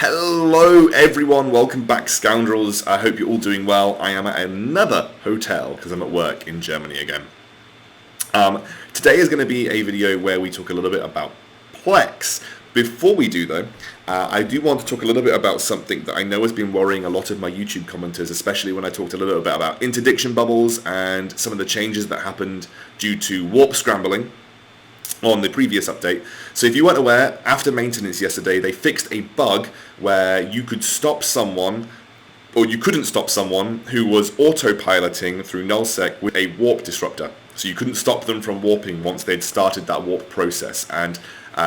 Hello everyone, welcome back Scoundrels. I hope you're all doing well. I am at another hotel because I'm at work in Germany again. Today is going to be a video where we talk a little bit about Plex. Before we do though, I do want to talk a little bit about something that I know has been worrying a lot of my YouTube commenters, especially when I talked a little bit about interdiction bubbles and some of the changes that happened due to warp scrambling on the previous update. So if you weren't aware, after maintenance yesterday, they fixed a bug where you could stop someone, or you couldn't stop someone who was autopiloting through nullsec with a warp disruptor. So you couldn't stop them from warping once they'd started that warp process. And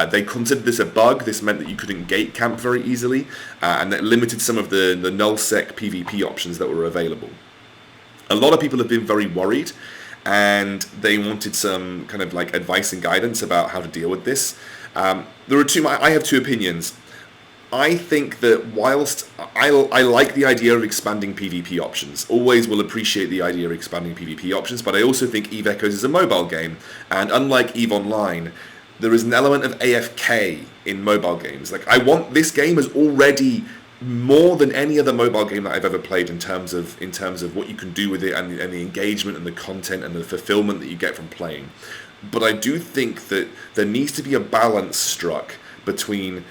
they considered this a bug. This meant that you couldn't gate camp very easily, and that limited some of the nullsec PvP options that were available. A lot of people have been very worried, and they wanted some kind of like advice and guidance about how to deal with this. I have two opinions. I think that whilst I like the idea of expanding PvP options, always will appreciate the idea of expanding PvP options, but I also think EVE Echoes is a mobile game, and unlike EVE Online, there is an element of AFK in mobile games. Like, this game is already more than any other mobile game that I've ever played in terms of what you can do with it and the engagement and the content and the fulfillment that you get from playing. But I do think that there needs to be a balance struck between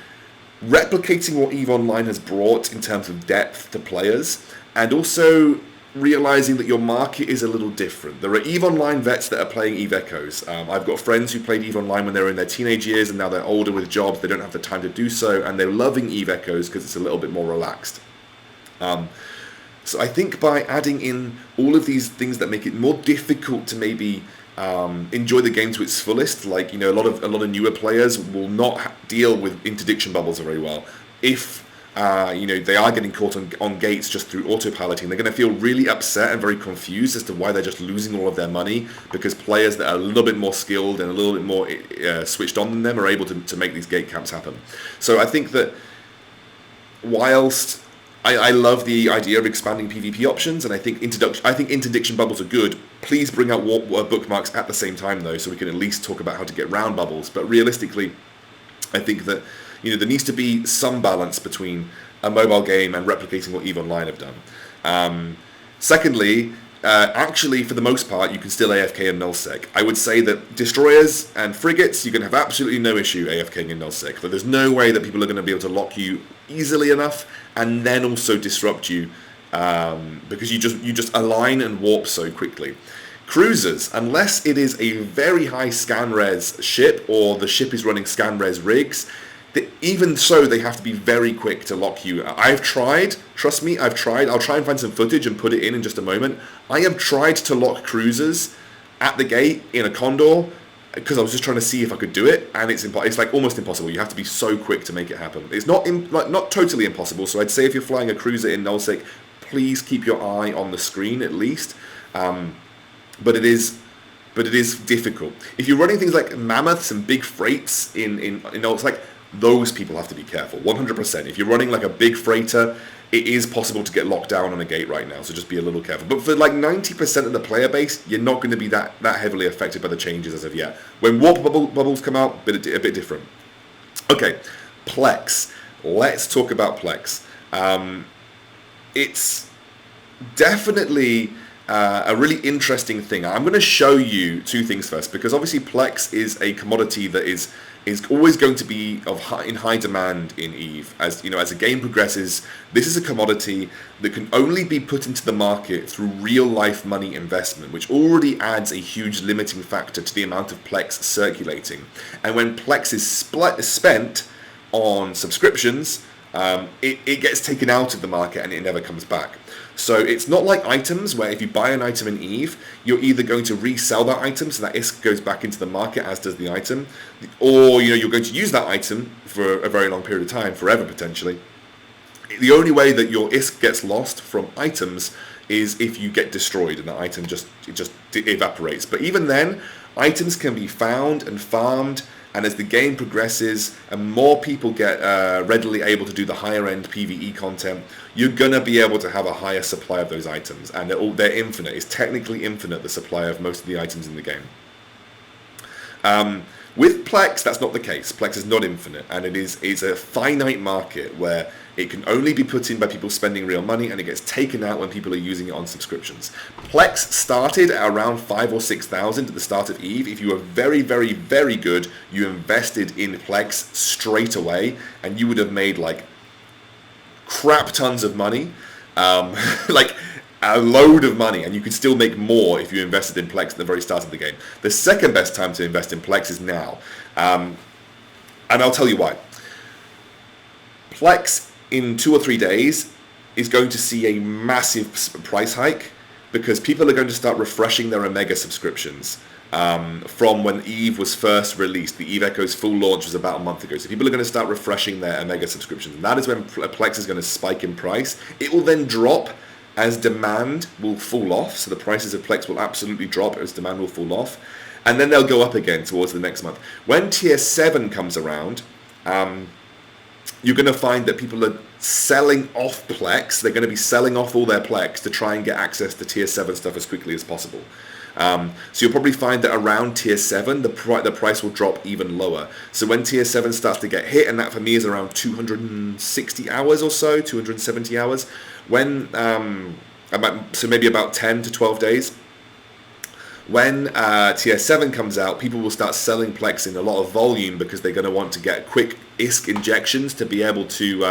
replicating what EVE Online has brought in terms of depth to players and also realizing that your market is a little different. There are EVE Online vets that are playing EVE Echoes. I've got friends who played EVE Online when they were in their teenage years, and now they're older with jobs, they don't have the time to do so, and they're loving EVE Echoes because it's a little bit more relaxed. So I think by adding in all of these things that make it more difficult to maybe enjoy the game to its fullest, like, you know, a lot of newer players will not deal with interdiction bubbles very well. If they are getting caught on gates just through autopiloting, they're going to feel really upset and very confused as to why they're just losing all of their money, because players that are a little bit more skilled and a little bit more switched on than them are able to make these gate camps happen. So I think that whilst I love the idea of expanding PvP options, and I think interdiction bubbles are good, please bring out warp bookmarks at the same time though, so we can at least talk about how to get round bubbles. But realistically, I think that there needs to be some balance between a mobile game and replicating what EVE Online have done. Secondly, actually, for the most part, you can still AFK in nullsec. I would say that destroyers and frigates, you can have absolutely no issue AFKing in nullsec, but there's no way that people are going to be able to lock you easily enough and then also disrupt you, because you just align and warp so quickly. Cruisers, unless it is a very high scan res ship or the ship is running scan res rigs, even so, they have to be very quick to lock you. I've tried, trust me, I'll try and find some footage and put it in just a moment. I have tried to lock cruisers at the gate in a Condor because I was just trying to see if I could do it, and it's like almost impossible. You have to be so quick to make it happen. It's not totally impossible, so I'd say if you're flying a cruiser in nullsec, please keep your eye on the screen at least. But it is difficult. If you're running things like mammoths and big freights in nullsec, those people have to be careful, 100%. If you're running like a big freighter, it is possible to get locked down on a gate right now, so just be a little careful. But for like 90% of the player base, you're not going to be that heavily affected by the changes as of yet. When warp bubbles come out, a bit different. Okay, Plex. Let's talk about Plex. It's definitely a really interesting thing. I'm going to show you two things first, because obviously Plex is a commodity that is always going to be in high demand in EVE. As you know, as the game progresses, this is a commodity that can only be put into the market through real life money investment, which already adds a huge limiting factor to the amount of Plex circulating. And when Plex is spent on subscriptions, it gets taken out of the market and it never comes back. So it's not like items where if you buy an item in EVE, you're either going to resell that item so that ISK goes back into the market as does the item, or you're going to use that item for a very long period of time, forever potentially. The only way that your ISK gets lost from items is if you get destroyed and the item just evaporates. But even then, items can be found and farmed, and as the game progresses and more people get readily able to do the higher end PvE content, you're going to be able to have a higher supply of those items, and they're infinite. It's technically infinite, the supply of most of the items in the game. With Plex, that's not the case. Plex is not infinite, and it's a finite market where it can only be put in by people spending real money, and it gets taken out when people are using it on subscriptions. Plex started at around 5,000 or 6,000 at the start of EVE. If you were very, very, very good, you invested in Plex straight away, and you would have made like crap tons of money, like a load of money, and you could still make more if you invested in Plex at the very start of the game. The second best time to invest in Plex is now, and I'll tell you why. Plex in 2 or 3 days is going to see a massive price hike because people are going to start refreshing their Omega subscriptions from when EVE was first released. The EVE Echo's full launch was about a month ago. So people are going to start refreshing their Omega subscriptions. And that is when Plex is going to spike in price. It will then drop as demand will fall off. So the prices of Plex will absolutely drop as demand will fall off. And then they'll go up again towards the next month. When Tier 7 comes around, you're going to find that people are selling off Plex. They're going to be selling off all their Plex to try and get access to Tier 7 stuff as quickly as possible. So you'll probably find that around Tier 7, the price will drop even lower. So when Tier 7 starts to get hit, and that for me is around 260 hours or so, 270 hours, when so maybe about 10 to 12 days, when Tier 7 comes out, people will start selling Plex in a lot of volume because they're going to want to get quick ISK injections to be able to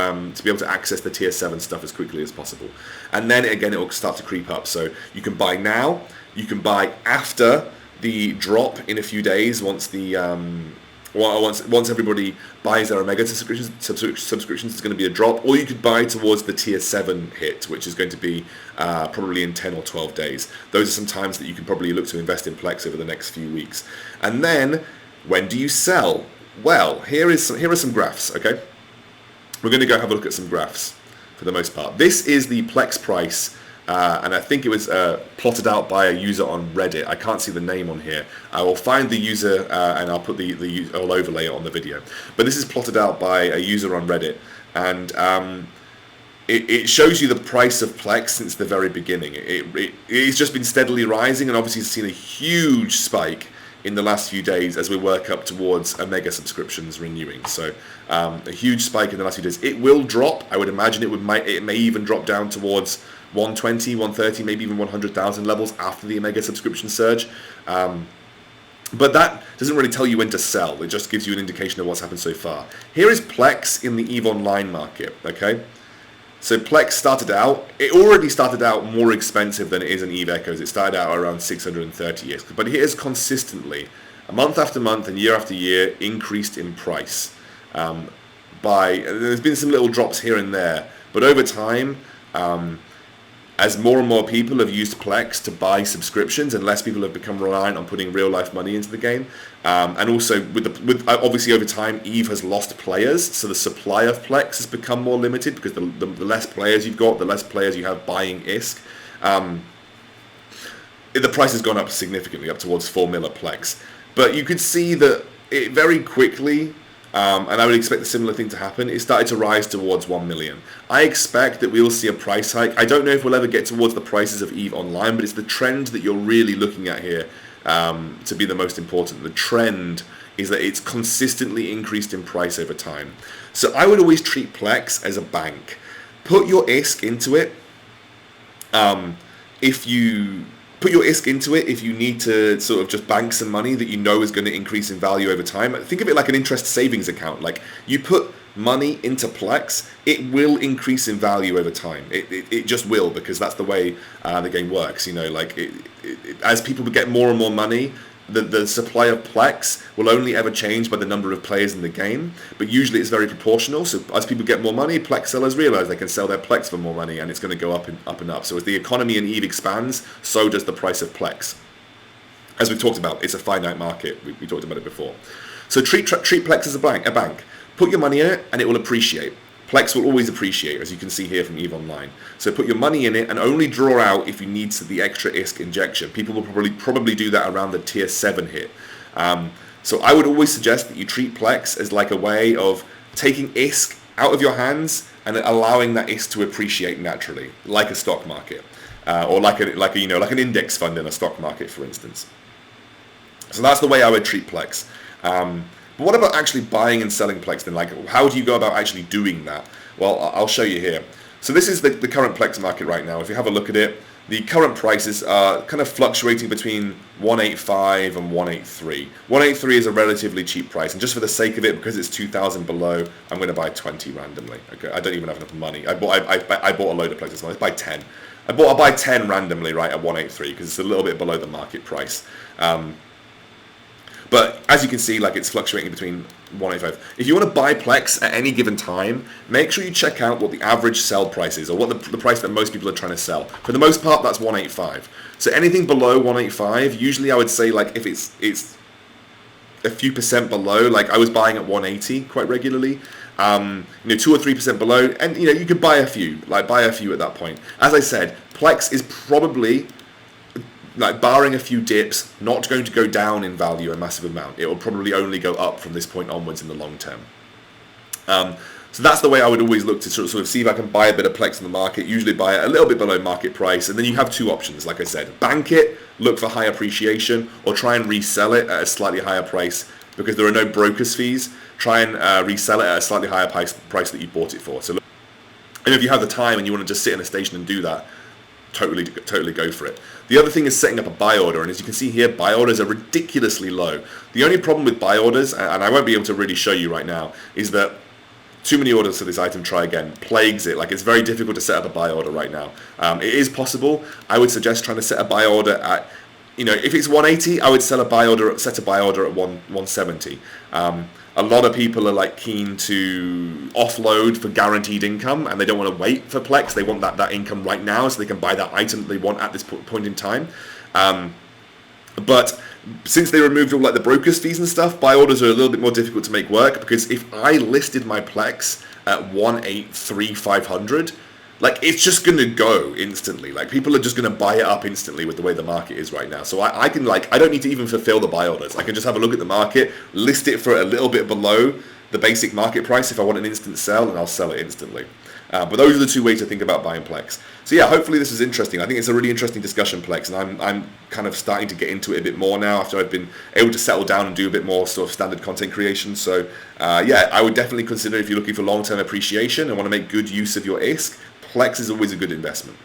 access the Tier 7 stuff as quickly as possible. And then again, it will start to creep up. So you can buy now, you can buy after the drop in a few days once the once everybody buys their Omega subscriptions, it's going to be a drop, or you could buy towards the Tier 7 hit, which is going to be probably in 10 or 12 days. Those are some times that you can probably look to invest in Plex over the next few weeks. And then, when do you sell? Well, here are some graphs, okay? We're going to go have a look at some graphs for the most part. This is the Plex price, and I think it was plotted out by a user on Reddit. I can't see the name on here. I will find the user and I'll put I'll overlay it on the video. But this is plotted out by a user on Reddit, and it shows you the price of Plex since the very beginning. It's just been steadily rising, and obviously it's seen a huge spike in the last few days as we work up towards Omega subscriptions renewing. So a huge spike in the last few days. It will drop. I would imagine it may even drop down towards 120, 130, maybe even 100,000 levels after the Omega subscription surge. But that doesn't really tell you when to sell. It just gives you an indication of what's happened so far. Here is Plex in the EVE Online market, okay? So Plex it already started out more expensive than it is in EVE Echoes. It started out around 630 ISK, but it has consistently, month after month and year after year, increased in price. There's been some little drops here and there, but over time, as more and more people have used Plex to buy subscriptions, and less people have become reliant on putting real life money into the game, and also with obviously over time EVE has lost players, so the supply of Plex has become more limited because the less players you've got, the less players you have buying ISK. The price has gone up significantly, up towards 4 mil at Plex. But you could see that it very quickly, and I would expect a similar thing to happen, it started to rise towards 1 million. I expect that we will see a price hike. I don't know if we'll ever get towards the prices of EVE Online, but it's the trend that you're really looking at here to be the most important. The trend is that it's consistently increased in price over time. So I would always treat Plex as a bank. Put your ISK into it. Put your ISK into it if you need to sort of just bank some money that you know is going to increase in value over time. Think of it like an interest savings account. Like, you put money into Plex, it will increase in value over time. It just will, because that's the way the game works. You know, like as people get more and more money, the supply of Plex will only ever change by the number of players in the game, but usually it's very proportional. So as people get more money, Plex sellers realize they can sell their Plex for more money, and it's going to go up and up and up. So as the economy in EVE expands, so does the price of Plex. As we've talked about, it's a finite market. We talked about it before. So treat Plex as a bank. Put your money in it, and it will appreciate. Plex will always appreciate, as you can see here from EVE Online. So put your money in it and only draw out if you need the extra ISK injection. People will probably do that around the Tier 7 hit. So I would always suggest that you treat Plex as like a way of taking ISK out of your hands and allowing that ISK to appreciate naturally, like a stock market, or like an index fund in a stock market, for instance. So that's the way I would treat Plex. But what about actually buying and selling Plex then? Like, how do you go about actually doing that? Well, I'll show you here. So this is the current Plex market right now. If you have a look at it, the current prices are kind of fluctuating between 185 and 183. 183 is a relatively cheap price, and just for the sake of it, because it's 2,000 below, I'm going to buy 20 randomly. Okay, I don't even have enough money. I bought a load of Plex this month. Let's buy 10. I'll buy 10 randomly, right, at 183 because it's a little bit below the market price. But as you can see, like, it's fluctuating between 185. If you want to buy Plex at any given time, make sure you check out what the average sell price is, or what the price that most people are trying to sell. For the most part, that's 185. So anything below 185, usually I would say, like, if it's a few percent below, like I was buying at 180 quite regularly, 2 or 3% below, and you could buy a few at that point. As I said, Plex is probably, like, barring a few dips, not going to go down in value a massive amount. It will probably only go up from this point onwards in the long term. So that's the way I would always look to sort of see if I can buy a bit of Plex in the market, usually buy it a little bit below market price, and then you have two options, like I said. Bank it, look for high appreciation, or try and resell it at a slightly higher price because there are no broker's fees. Try and resell it at a slightly higher price that you bought it for. So, and if you have the time and you want to just sit in a station and do that, totally go for it. The other thing is setting up a buy order, and as you can see here, buy orders are ridiculously low. The only problem with buy orders, and I won't be able to really show you right now, is that too many orders for this item, try again, plagues it. Like, it's very difficult to set up a buy order right now. It is possible. I would suggest trying to set a buy order at, if it's 180, I would set a buy order at 170. A lot of people are, like, keen to offload for guaranteed income, and they don't want to wait for Plex. They want that income right now so they can buy that item that they want at this point in time. But since they removed all, like, the broker's fees and stuff, buy orders are a little bit more difficult to make work, because if I listed my Plex at 183,500, like, it's just going to go instantly. Like, people are just going to buy it up instantly with the way the market is right now. So I can, like, I don't need to even fulfill the buy orders. I can just have a look at the market, list it for a little bit below the basic market price if I want an instant sell, and I'll sell it instantly. But those are the two ways to think about buying Plex. So yeah, hopefully this is interesting. I think it's a really interesting discussion, Plex, and I'm kind of starting to get into it a bit more now after I've been able to settle down and do a bit more sort of standard content creation. So yeah, I would definitely consider, if you're looking for long-term appreciation and want to make good use of your ISK, Plex is always a good investment.